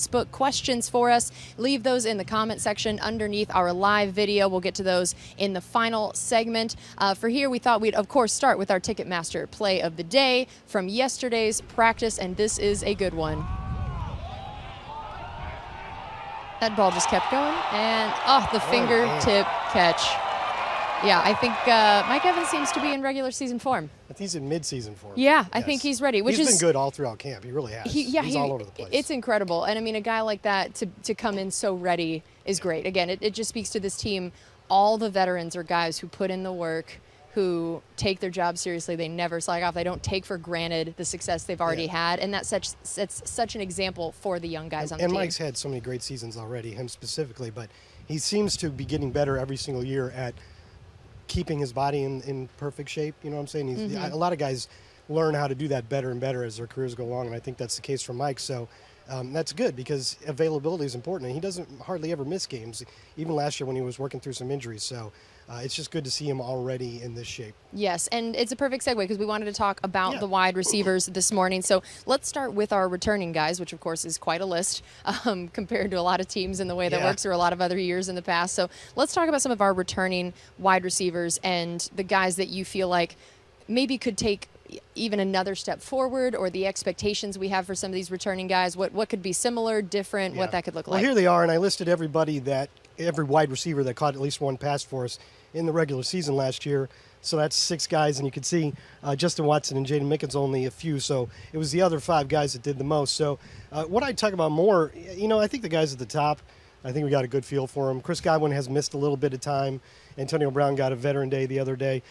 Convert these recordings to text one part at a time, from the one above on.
Facebook questions for us. Leave those in the comment section underneath our live video. We'll get to those in the final segment. For here, we thought we'd, of course, start with our Ticketmaster play of the day from yesterday's practice, and this is a good one. That ball just kept going, and the fingertip catch. Yeah, I think Mike Evans seems to be in regular season form. I think he's in mid-season form. Yeah, I think he's ready. Which he's been good all throughout camp. He really has. He's all over the place. It's incredible. And, I mean, a guy like that to come in so ready is great. Again, it just speaks to this team. All the veterans are guys who put in the work, who take their job seriously. They never slack off. They don't take for granted the success they've already had. And that's such an example for the young guys on the team. And Mike's had so many great seasons already, him specifically. But he seems to be getting better every single year at keeping his body in perfect shape. You know what I'm saying? A lot of guys learn how to do that better and better as their careers go along, and I think that's the case for Mike. So that's good because availability is important, and he doesn't hardly ever miss games, even last year when he was working through some injuries. So it's just good to see him already in this shape. Yes, and it's a perfect segue because we wanted to talk about the wide receivers this morning. So let's start with our returning guys, which of course is quite a list compared to a lot of teams in the way that works, or a lot of other years in the past. So let's talk about some of our returning wide receivers and the guys that you feel like maybe could take even another step forward, or the expectations we have for some of these returning guys. What could be similar, different, what that could look like. Well, here they are, and I listed every wide receiver that caught at least one pass for us in the regular season last year. So that's 6 guys, and you can see Justin Watson and Jaden Mickens only a few. So it was the other 5 guys that did the most. So what I'd talk about more, I think the guys at the top, I think we got a good feel for them. Chris Godwin has missed a little bit of time. Antonio Brown got a veteran day the other day.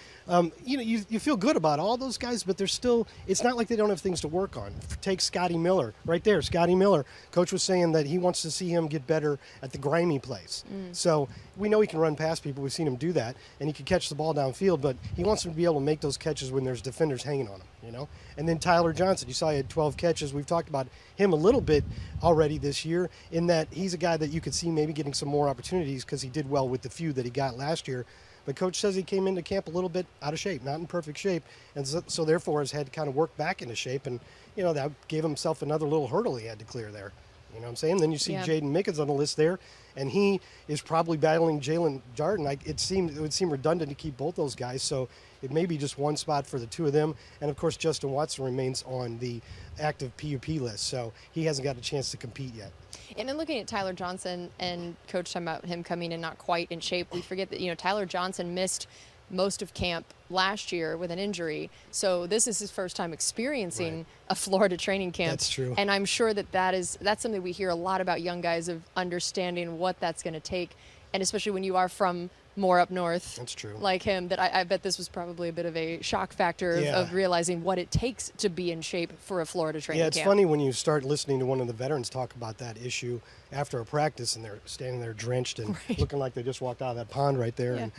You feel good about all those guys, but it's not like they don't have things to work on. Take Scottie Miller right there. Scottie Miller, coach was saying that he wants to see him get better at the grimy plays. So we know he can run past people. We've seen him do that, and he can catch the ball downfield, but he wants him to be able to make those catches when there's defenders hanging on him, And then Tyler Johnson, you saw he had 12 catches. We've talked about him a little bit already this year in that he's a guy that you could see maybe getting some more opportunities because he did well with the few that he got last year. But coach says he came into camp a little bit out of shape, not in perfect shape, and so therefore has had to kind of work back into shape, and that gave himself another little hurdle he had to clear there. You know what I'm saying? Then you see Jaden Mickens on the list there, and he is probably battling Jalen Darden. It would seem redundant to keep both those guys, so it may be just one spot for the 2 of them. And, of course, Justin Watson remains on the active PUP list, so he hasn't got a chance to compete yet. And then looking at Tyler Johnson and Coach talking about him coming in not quite in shape, we forget that, Tyler Johnson missed most of camp last year with an injury. So this is his first time experiencing a Florida training camp. That's true. And I'm sure that's something we hear a lot about young guys, of understanding what that's going to take. And especially when you are from more up north, that's true, like him, that I bet this was probably a bit of a shock factor of realizing what it takes to be in shape for a Florida training camp. Yeah, it's funny when you start listening to one of the veterans talk about that issue after a practice, and they're standing there drenched and looking like they just walked out of that pond right there.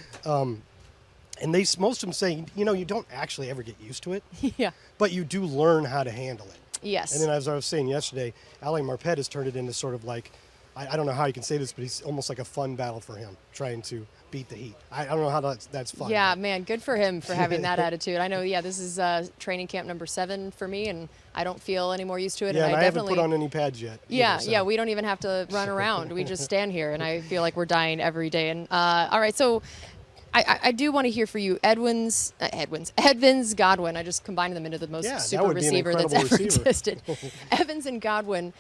And most of them say, you don't actually ever get used to it, but you do learn how to handle it. Yes. And then, as I was saying yesterday, Ali Marpet has turned it into sort of like, I don't know how you can say this, but he's almost like a fun battle for him, trying to beat the heat. I don't know how that's fun. Yeah, man, good for him for having that attitude. I know, this is training camp number 7 for me, and I don't feel any more used to it. Yeah, and I haven't put on any pads yet. Yeah, we don't even have to run around. We just stand here, and I feel like we're dying every day. And all right, so I do want to hear for you, Evans, Godwin. I just combined them into the most super receiver that's ever existed. Evans and Godwin,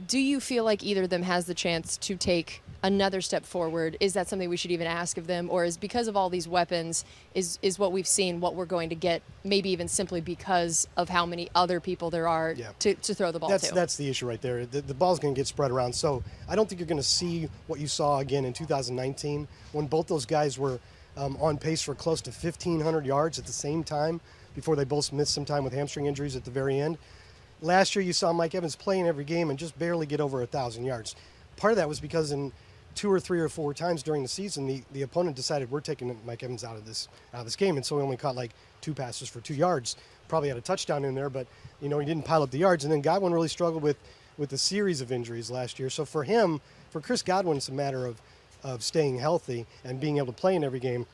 do you feel like either of them has the chance to take another step forward? Is that something we should even ask of them? Or is, because of all these weapons, is what we've seen what we're going to get, maybe even simply because of how many other people there are to throw the ball to? That's the issue right there. The ball's going to get spread around. So I don't think you're going to see what you saw again in 2019 when both those guys were on pace for close to 1,500 yards at the same time before they both missed some time with hamstring injuries at the very end. Last year you saw Mike Evans play in every game and just barely get over 1,000 yards. Part of that was because in 2 or 3 or 4 times during the season, the opponent decided we're taking Mike Evans out of this game, and so he only caught like 2 passes for 2 yards. Probably had a touchdown in there, but he didn't pile up the yards. And then Godwin really struggled with a series of injuries last year. So for Chris Godwin, it's a matter of staying healthy and being able to play in every game.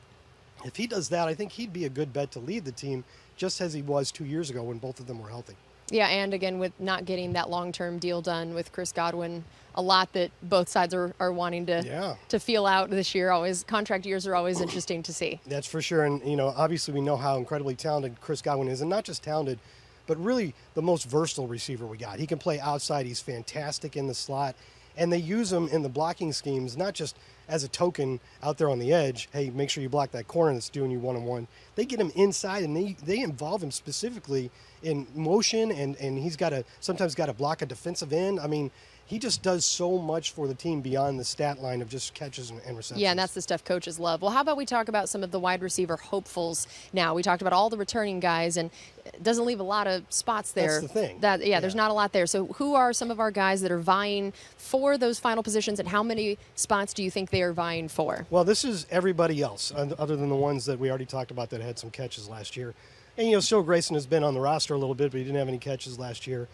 If he does that, I think he'd be a good bet to lead the team, just as he was 2 years ago when both of them were healthy. Yeah, and again, with not getting that long-term deal done with Chris Godwin, a lot that both sides are wanting to feel out this year. Always contract years are always interesting to see. That's for sure. And, obviously we know how incredibly talented Chris Godwin is, and not just talented, but really the most versatile receiver we got. He can play outside. He's fantastic in the slot. And they use him in the blocking schemes, not just as a token out there on the edge. Hey, make sure you block that corner that's doing you one-on-one. They get him inside, and they involve him specifically in motion, and he's sometimes got to block a defensive end. I mean, he just does so much for the team beyond the stat line of just catches and receptions. Yeah, and that's the stuff coaches love. Well, how about we talk about some of the wide receiver hopefuls now? We talked about all the returning guys, and it doesn't leave a lot of spots there. That's the thing. There's not a lot there. So who are some of our guys that are vying for those final positions, and how many spots do you think they are vying for? Well, this is everybody else, other than the ones that we already talked about that had some catches last year. And, Still Grayson has been on the roster a little bit, but he didn't have any catches last year.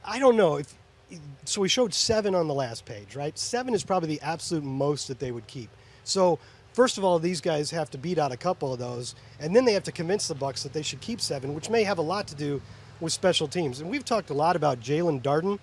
I don't know. So we showed 7 on the last page, right? 7 is probably the absolute most that they would keep. So first of all, these guys have to beat out a couple of those, and then they have to convince the Bucs that they should keep 7, which may have a lot to do with special teams. And we've talked a lot about Jalen Darden.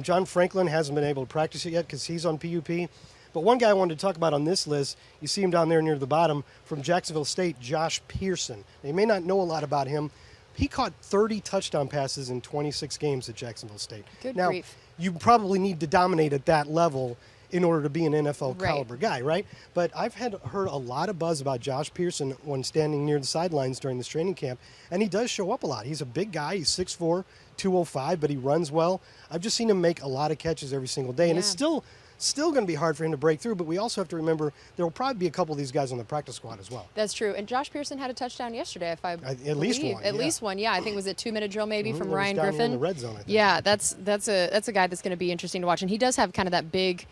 John Franklin hasn't been able to practice it yet because he's on PUP. But one guy I wanted to talk about on this list, you see him down there near the bottom, from Jacksonville State, Josh Pearson. Now, you may not know a lot about him. He caught 30 touchdown passes in 26 games at Jacksonville State. Good now, grief. You probably need to dominate at that level in order to be an NFL caliber guy, right? But I've heard a lot of buzz about Josh Pearson when standing near the sidelines during this training camp, and he does show up a lot. He's a big guy. He's 6'4", 205, but he runs well. I've just seen him make a lot of catches every single day, and it's still going to be hard for him to break through, but we also have to remember there will probably be a couple of these guys on the practice squad as well. That's true. And Josh Pearson had a touchdown yesterday, at least one. At least one, yeah. I think it was a 2-minute drill maybe from Ryan down Griffin. here in the red zone, I think. Yeah, that's a guy that's going to be interesting to watch. And he does have kind of that big,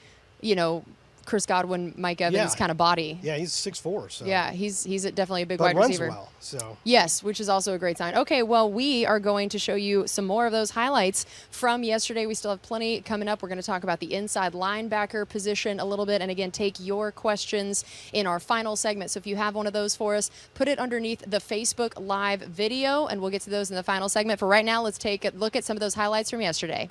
Chris Godwin, Mike Evans kind of body. Yeah, he's 6'4", so. Yeah, he's definitely a big but wide receiver. runs well, so. Yes, which is also a great sign. Okay, well, we are going to show you some more of those highlights from yesterday. We still have plenty coming up. We're going to talk about the inside linebacker position a little bit, and again, take your questions in our final segment. So if you have one of those for us, put it underneath the Facebook Live video, and we'll get to those in the final segment. For right now, let's take a look at some of those highlights from yesterday.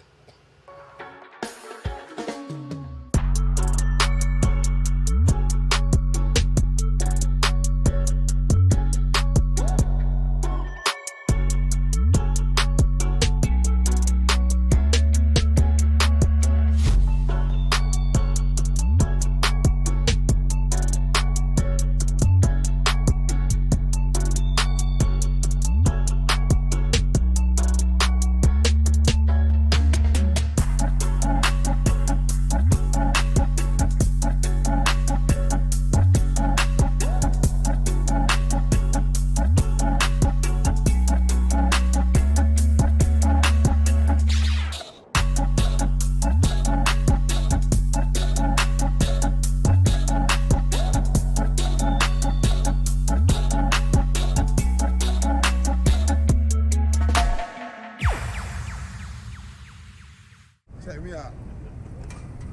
Check me out.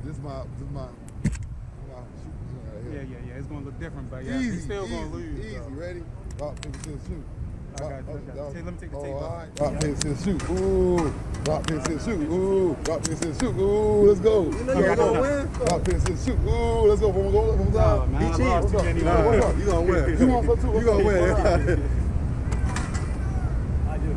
This my Yeah. It's gonna look different, but yeah, easy, he's still gonna lose. Easy, So. ready? Rock, paper, scissors, shoot. I got you. Let me take the tape all off. right. Rock, paper, scissors, shoot. Ooh. Rock, paper, scissors, shoot. Ooh. Rock, paper, scissors, shoot. Ooh. Let's go. You know you're gonna win. Rock, paper, scissors, shoot. Ooh. Let's go. One more time. Man, He cheats. you gonna win. You want some too? You gonna win. I do.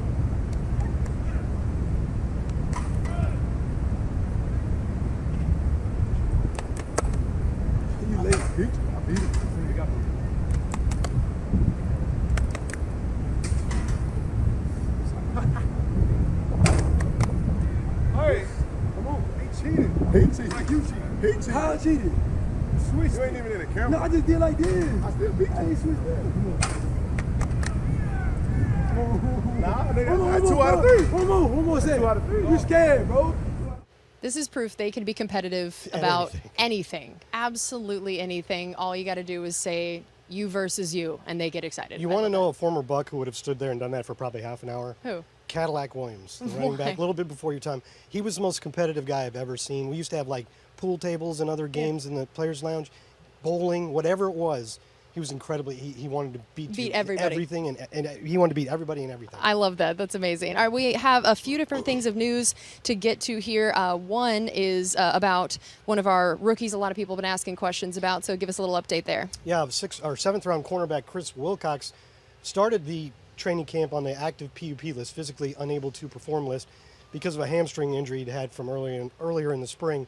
You late, Peach. I beat it. Hey, Come on. He cheated. He cheated. Like you cheated. He cheated. how I cheated? Switch. You ain't even in the camera. No, I just did like this. I still beat you. I ain't switched that. Nah, nigga, Hold on, that's 2 out of 3. One more second. 2 out of 3. You scared, bro? This is proof they can be competitive about anything. Absolutely anything. All you got to do is say you versus you, and they get excited. You want to know a former Buck who would have stood there and done that for probably half an hour? Who? Cadillac Williams, the running back, a little bit before your time. He was the most competitive guy I've ever seen. We used to have like pool tables and other games in the Players Lounge, bowling, whatever it was. He he was incredibly. He wanted to beat everybody. everything, and he wanted to beat everybody and everything. I love that. That's amazing. All right, we have a few different things of news to get to here. One is about one of our rookies. A lot of people have been asking questions about, so give us a little update there. Yeah, 6th or 7th round cornerback Chris Wilcox started the training camp on the active PUP list, physically unable to perform list, because of a hamstring injury he'd had from earlier in the spring,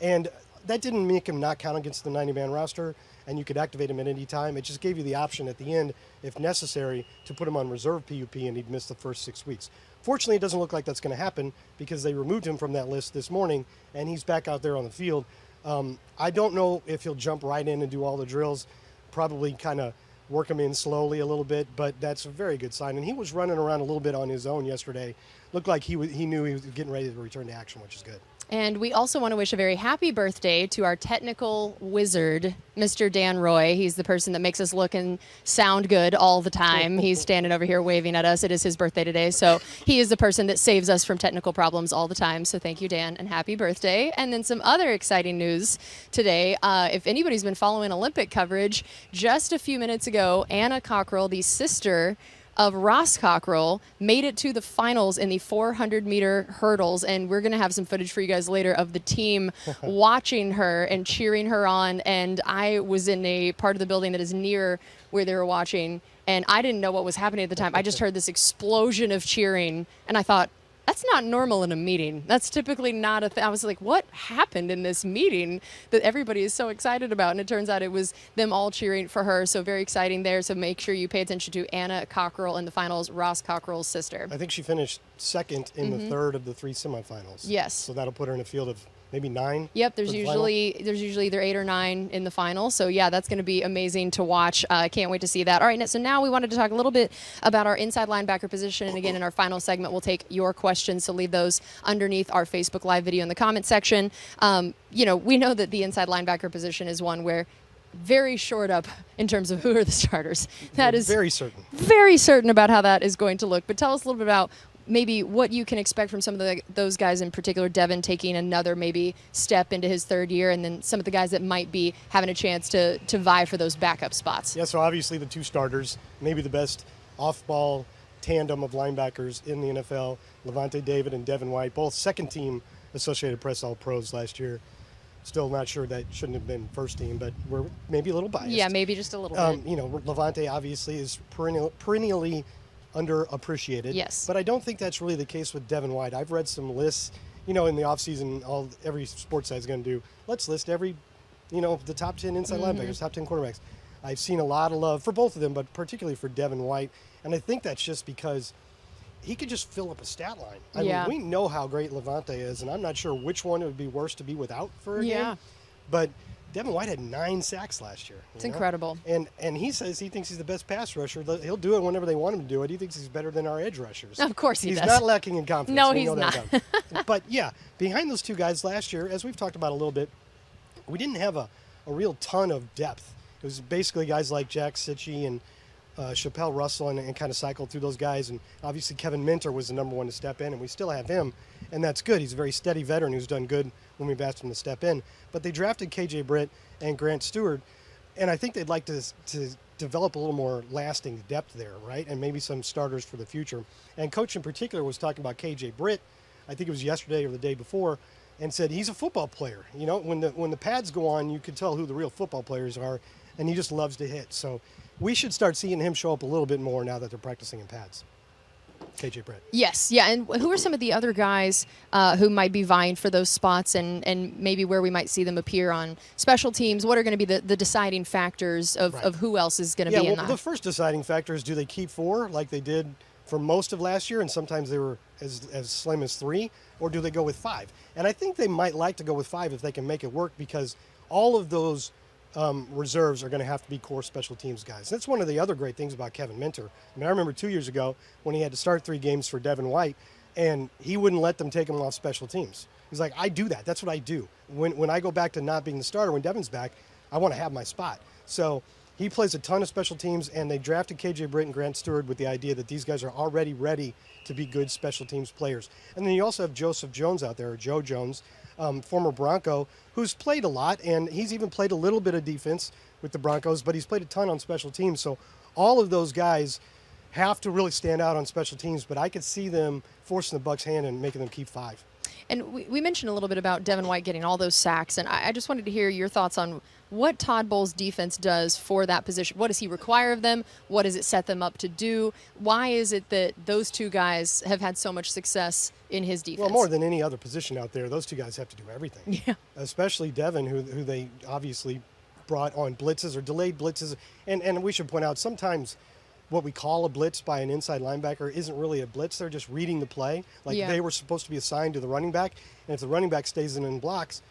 and that didn't make him not count against the 90-man roster, and you could activate him at any time. It just gave you the option at the end, if necessary, to put him on reserve PUP, and he'd miss the first 6 weeks. Fortunately, it doesn't look like that's going to happen because they removed him from that list this morning, and he's back out there on the field. I don't know if he'll jump right in and do all the drills, probably kind of work him in slowly a little bit, but that's a very good sign. And he was running around a little bit on his own yesterday. Looked like he knew he was getting ready to return to action, which is good. And we also want to wish a very happy birthday to our technical wizard, Mr. Dan Roy. He's the person that makes us look and sound good all the time. He's standing over here waving at us. It is his birthday today, so he is the person that saves us from technical problems all the time. So thank you, Dan, and happy birthday. And then some other exciting news today. If anybody's been following Olympic coverage, just a few minutes ago, Anna Cockrell, the sister of Ross Cockrell, made it to the finals in the 400-meter hurdles, and we're going to have some footage for you guys later of the team watching her and cheering her on. And I was in a part of the building that is near where they were watching, and I didn't know what was happening at the time. I just heard this explosion of cheering, and I thought, that's not normal in a meeting. That's typically not a thing. I was like, what happened in this meeting that everybody is so excited about? And it turns out it was them all cheering for her. So very exciting there. So make sure you pay attention to Anna Cockrell in the finals, Ross Cockrell's sister. I think she finished second in the third of the 3 semifinals. Yes. So that'll put her in a field of maybe 9. Yep, there's usually either 8 or 9 in the final. So yeah, that's going to be amazing to watch. I can't wait to see that. All right, so now we wanted to talk a little bit about our inside linebacker position. And again, in our final segment, we'll take your questions. So leave those underneath our Facebook Live video in the comment section. We know that the inside linebacker position is one where very short up in terms of who are the starters. That is very certain about how that is going to look. But tell us a little bit about maybe what you can expect from some of those guys, in particular Devon taking another maybe step into his 3rd year, and then some of the guys that might be having a chance to vie for those backup spots. Yeah, so obviously the 2 starters, maybe the best off-ball tandem of linebackers in the NFL, Levante David and Devon White, both second-team Associated Press All-Pros last year. Still not sure that shouldn't have been first team, but we're maybe a little biased. Yeah, maybe just a little bit. Levante obviously is perennially underappreciated. Yes. But I don't think that's really the case with Devon White. I've read some lists, in the offseason, every sports site is going to do, let's list every, the top 10 inside linebackers, top 10 quarterbacks. I've seen a lot of love for both of them, but particularly for Devon White. And I think that's just because he could just fill up a stat line. I mean, we know how great Levante is, and I'm not sure which one it would be worse to be without for a game. But Devon White had 9 sacks last year. It's incredible. And he says he thinks he's the best pass rusher. He'll do it whenever they want him to do it. He thinks he's better than our edge rushers. Of course he does. He's not lacking in confidence. No, he's not. But, yeah, behind those 2 guys last year, as we've talked about a little bit, we didn't have a real ton of depth. It was basically guys like Jack Sitchie and Chappelle Russell and kind of cycled through those guys. And obviously Kevin Minter was the number 1 to step in, and we still have him. And that's good. He's a very steady veteran who's done good when we've asked him to step in. But they drafted KJ Britt and Grant Stewart, and I think they'd like to develop a little more lasting depth there, right? And maybe some starters for the future. And Coach in particular was talking about KJ Britt, I think it was yesterday or the day before, and said he's a football player. When the pads go on, you can tell who the real football players are, and he just loves to hit. So we should start seeing him show up a little bit more now that they're practicing in pads. KJ Britt. Yes, yeah. And who are some of the other guys who might be vying for those spots, and maybe where we might see them appear on special teams? What are going to be the deciding factors of who else is going to be in that? The first deciding factor is, do they keep 4 like they did for most of last year, and sometimes they were as slim as 3, or do they go with 5? And I think they might like to go with 5 if they can make it work, because all of those reserves are going to have to be core special teams guys. That's one of the other great things about Kevin Minter. I mean, I remember 2 years ago when he had to start 3 games for Devon White, and he wouldn't let them take him off special teams. He's like, I do that. That's what I do. When I go back to not being the starter, when Devon's back, I want to have my spot. So he plays a ton of special teams, and they drafted KJ Britt and Grant Stewart with the idea that these guys are already ready to be good special teams players. And then you also have Joseph Jones out there, or Joe Jones, former Bronco, who's played a lot, and he's even played a little bit of defense with the Broncos, but he's played a ton on special teams. So all of those guys have to really stand out on special teams, but I could see them forcing the Bucs' hand and making them keep 5. And we mentioned a little bit about Devon White getting all those sacks, and I just wanted to hear your thoughts on what Todd Bowles' defense does for that position. What does he require of them? What does it set them up to do? Why is it that those two guys have had so much success in his defense? Well, more than any other position out there, those two guys have to do everything. Yeah. Especially Devon, who they obviously brought on blitzes or delayed blitzes. And we should point out, sometimes what we call a blitz by an inside linebacker isn't really a blitz. They're just reading the play. Like they were supposed to be assigned to the running back, and if the running back stays in and blocks,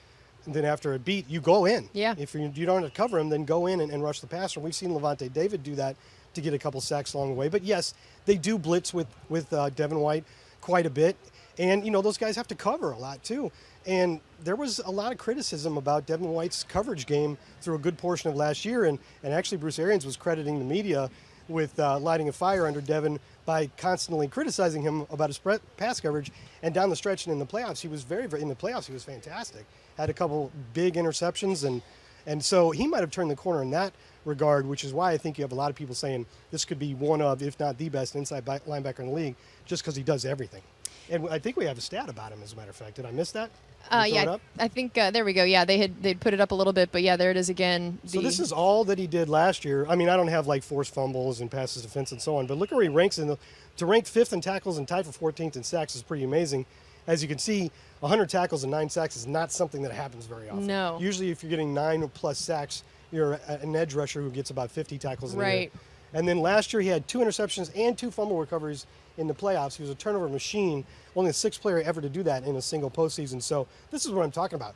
and then after a beat, you go in. Yeah. If you don't have to cover him, then go in and rush the passer. We've seen Levante David do that to get a couple sacks along the way. But yes, they do blitz with Devon White quite a bit. And, those guys have to cover a lot too. And there was a lot of criticism about Devon White's coverage game through a good portion of last year. And actually, Bruce Arians was crediting the media with lighting a fire under Devon by constantly criticizing him about his pass coverage. And down the stretch and in the playoffs, he was in the playoffs, he was fantastic. Had a couple big interceptions, and so he might have turned the corner in that regard, which is why I think you have a lot of people saying this could be one of, if not the best inside linebacker in the league, just because he does everything. And I think we have a stat about him, as a matter of fact. Did I miss that? Yeah, I think there we go. Yeah, they'd put it up a little bit, but yeah, there it is again. So this is all that he did last year. I mean, I don't have like forced fumbles and passes defense and so on, but look where he ranks to rank 5th in tackles and tied for 14th in sacks is pretty amazing. As you can see, 100 tackles and 9 sacks is not something that happens very often. No. Usually if you're getting 9 or plus sacks, you're an edge rusher who gets about 50 tackles in a year. And then last year he had 2 interceptions and 2 fumble recoveries in the playoffs. He was a turnover machine, only the 6th player ever to do that in a single postseason. So this is what I'm talking about.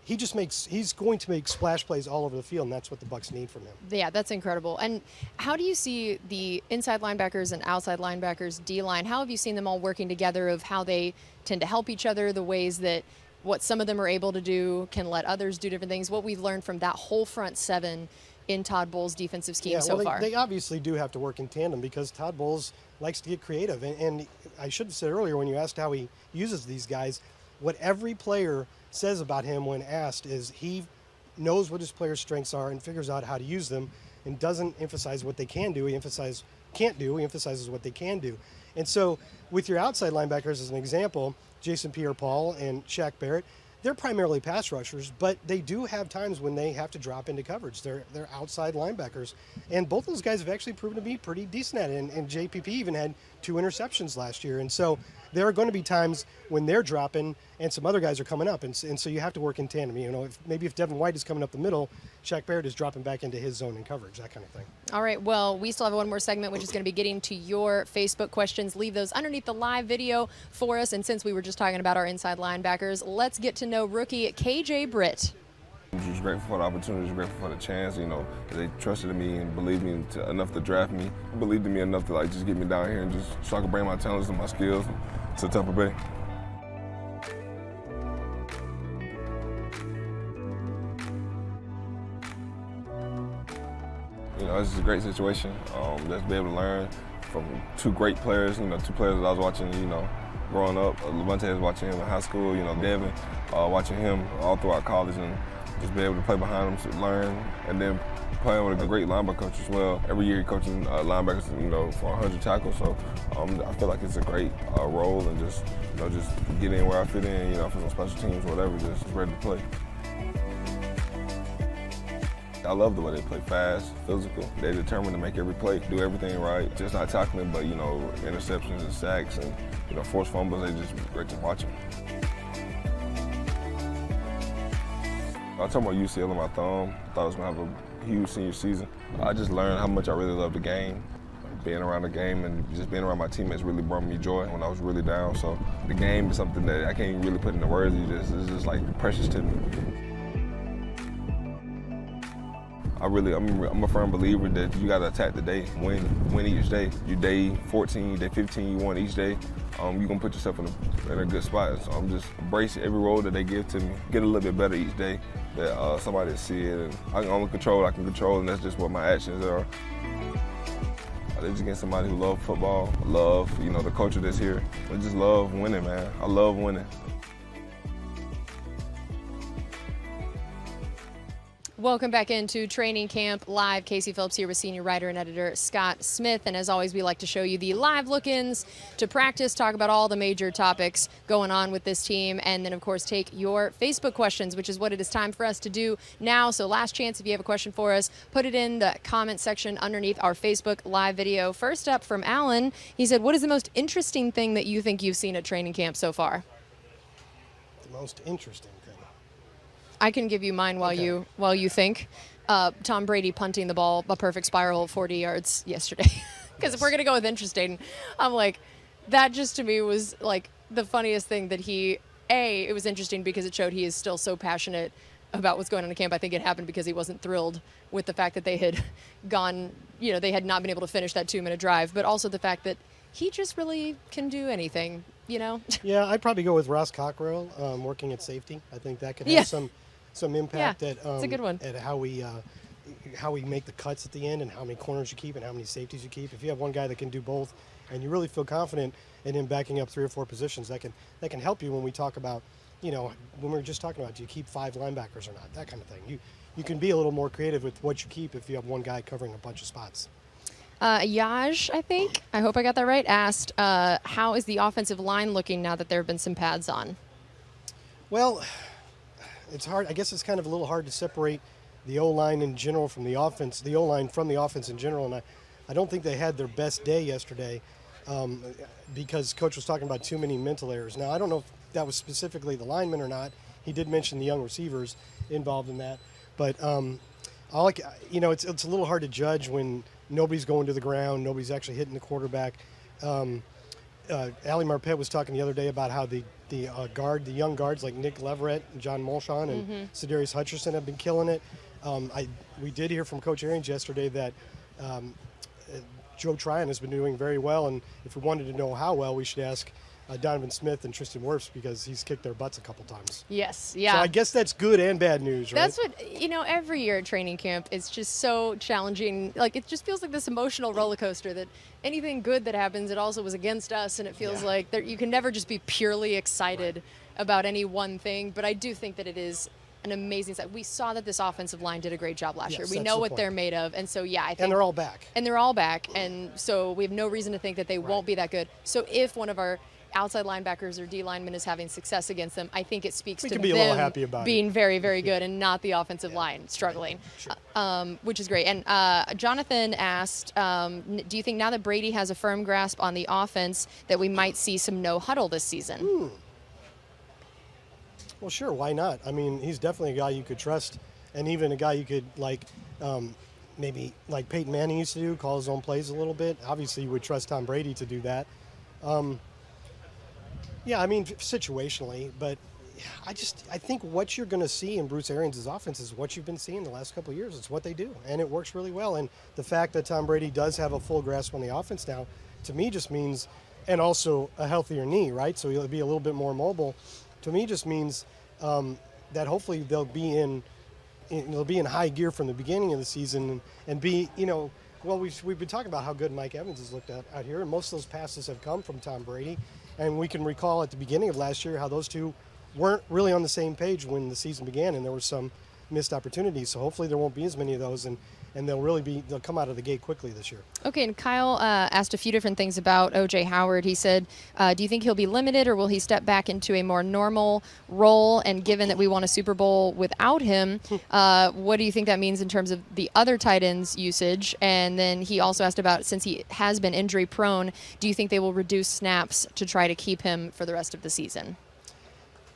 He's going to make splash plays all over the field, and that's what the Bucs need from him. Yeah, that's incredible. And how do you see the inside linebackers and outside linebackers, D-line? How have you seen them all working together, of how they tend to help each other, the ways that what some of them are able to do can let others do different things, what we've learned from that whole front 7 in Todd Bowles' defensive scheme so far? They obviously do have to work in tandem because Todd Bowles likes to get creative. And I should have said earlier, when you asked how he uses these guys, what every player says about him when asked is he knows what his players' strengths are and figures out how to use them, and doesn't emphasize what they can do. He emphasizes what they can do. And so with your outside linebackers as an example, Jason Pierre-Paul and Shaq Barrett, they're primarily pass rushers, but they do have times when they have to drop into coverage. They're outside linebackers. And both those guys have actually proven to be pretty decent at it. And JPP even had 2 interceptions last year. And so there are going to be times when they're dropping and some other guys are coming up. And so you have to work in tandem. If Devon White is coming up the middle, Shaq Barrett is dropping back into his zone in coverage, that kind of thing. All right, well, we still have one more segment, which is going to be getting to your Facebook questions. Leave those underneath the live video for us. And since we were just talking about our inside linebackers, let's get to know rookie KJ Britt. I'm just grateful for the opportunity, just grateful for the chance, they trusted in me and believed me enough to draft me, believed in me enough to just get me down here and just so I could bring my talents and my skills to Tampa Bay. This is a great situation. Just be able to learn from 2 great players, 2 players that I was watching, growing up. Levante was watching him in high school, Devon, watching him all throughout college, and just be able to play behind him to learn, and then playing with a great linebacker coach as well. Every year coaching linebackers, for 100 tackles, so I feel like it's a great role, and just get in where I fit in, for some special teams or whatever, just ready to play. I love the way they play fast, physical. They're determined to make every play, do everything right. Just not tackling, but, interceptions and sacks and, forced fumbles, they're just great to watch them. I told my UCL on my thumb. I thought I was going to have a huge senior season. I just learned how much I really love the game. Being around the game and just being around my teammates really brought me joy when I was really down. So the game is something that I can't really put into words. It's just like precious to me. I'm a firm believer that you got to attack the day, win each day. Your day 14, day 15, you won each day. You're going to put yourself in a good spot. So I'm just embrace every role that they give to me, get a little bit better each day, that somebody see it. And I can only control what I can control, and that's just what my actions are. I just get somebody who loves football, love, the culture that's here. I just love winning, man. I love winning. Welcome back into Training Camp Live. Casey Phillips here with senior writer and editor Scott Smith. And as always, we like to show you the live look-ins to practice, talk about all the major topics going on with this team, and then, of course, take your Facebook questions, which is what it is time for us to do now. So last chance, if you have a question for us, put it in the comment section underneath our Facebook live video. First up from Alan, he said, what is the most interesting thing that you think you've seen at training camp so far? The most interesting thing. I can give you mine while you think. Tom Brady punting the ball a perfect spiral 40 yards yesterday. Because if we're gonna go with interesting, I'm like, that just to me was like the funniest thing that it was interesting because it showed he is still so passionate about what's going on in camp. I think it happened because he wasn't thrilled with the fact that they had gone, they had not been able to finish that 2-minute drive, but also the fact that he just really can do anything, Yeah, I'd probably go with Ross Cockrell, working at safety. I think that could have some impact at it's a good one. At how we make the cuts at the end and how many corners you keep and how many safeties you keep. If you have one guy that can do both and you really feel confident in him backing up 3 or 4 positions, that can help you when we talk about, when we were just talking about, do you keep 5 linebackers or not, that kind of thing. You can be a little more creative with what you keep if you have one guy covering a bunch of spots. Yaj, I think, I hope I got that right, asked, how is the offensive line looking now that there have been some pads on? Well, it's hard. I guess it's kind of a little hard to separate the O-line in general from the offense, the O-line from the offense in general. And I don't think they had their best day yesterday because Coach was talking about too many mental errors. Now, I don't know if that was specifically the linemen or not. He did mention the young receivers involved in that. But, it's a little hard to judge when nobody's going to the ground, nobody's actually hitting the quarterback. Ali Marpet was talking the other day about how the young guards like Nick Leverett, and John Molchon, and Sedarius Hutcherson have been killing it. We did hear from Coach Arians yesterday that Joe Tryon has been doing very well, and if we wanted to know how well, we should ask Donovan Smith and Tristan Wirfs because he's kicked their butts a couple times. Yes, yeah. So I guess that's good and bad news, right? That's what, every year at training camp is just so challenging. Like, it just feels like this emotional roller coaster that anything good that happens, it also was against us, and it feels like you can never just be purely excited about any one thing. But I do think that it is an amazing side. We saw that this offensive line did a great job last year. We know what they're made of, and so, I think. And they're all back. And so we have no reason to think that they won't be that good. So if one of our outside linebackers or D linemen is having success against them, I think it speaks to them being very, very good and not the offensive line struggling, which is great. And Jonathan asked, do you think now that Brady has a firm grasp on the offense that we might see some no huddle this season? Well, sure, why not? I mean, he's definitely a guy you could trust, and even a guy you could maybe like Peyton Manning used to do, call his own plays a little bit. Obviously, you would trust Tom Brady to do that. Yeah, I mean, situationally, but I think what you're going to see in Bruce Arians' offense is what you've been seeing the last couple of years. It's what they do, and it works really well. And the fact that Tom Brady does have a full grasp on the offense now, to me, just means, and also a healthier knee, right? So he'll be a little bit more mobile. To me, just means that hopefully they'll be in high gear from the beginning of the season and be, well, we've been talking about how good Mike Evans has looked out here, and most of those passes have come from Tom Brady. And we can recall at the beginning of last year how those two weren't really on the same page when the season began, and there were some missed opportunities. So hopefully there won't be as many of those, and they'll come out of the gate quickly this year. Okay, and Kyle asked a few different things about O.J. Howard. He said, do you think he'll be limited, or will he step back into a more normal role? And given that we won a Super Bowl without him, what do you think that means in terms of the other tight ends usage? And then he also asked about, since he has been injury prone, do you think they will reduce snaps to try to keep him for the rest of the season?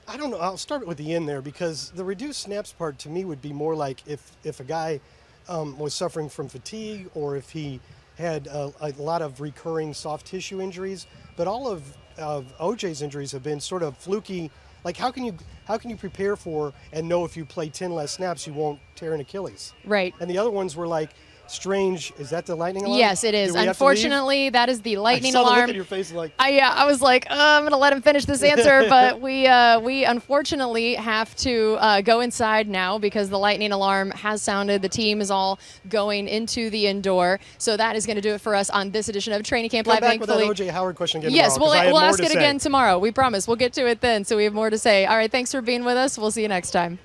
I don't know. I'll start with the end there, because the reduced snaps part to me would be more like if a guy was suffering from fatigue, or if he had a lot of recurring soft tissue injuries. But all of OJ's injuries have been sort of fluky. Like, how can you prepare for and know if you play 10 less snaps you won't tear an Achilles? Right. And the other ones were like strange. Is that the lightning alarm? Yes, it is. Unfortunately, that is the lightning alarm. I saw the alarm. look at your face like. I was like, I'm going to let him finish this answer, but we unfortunately have to go inside now because the lightning alarm has sounded. The team is all going into the indoor, so that is going to do it for us on this edition of Training Camp Live. Come back with that O.J. Howard question again yes, tomorrow. We'll ask it again tomorrow. We promise. We'll get to it then. So we have more to say. All right, thanks for being with us. We'll see you next time.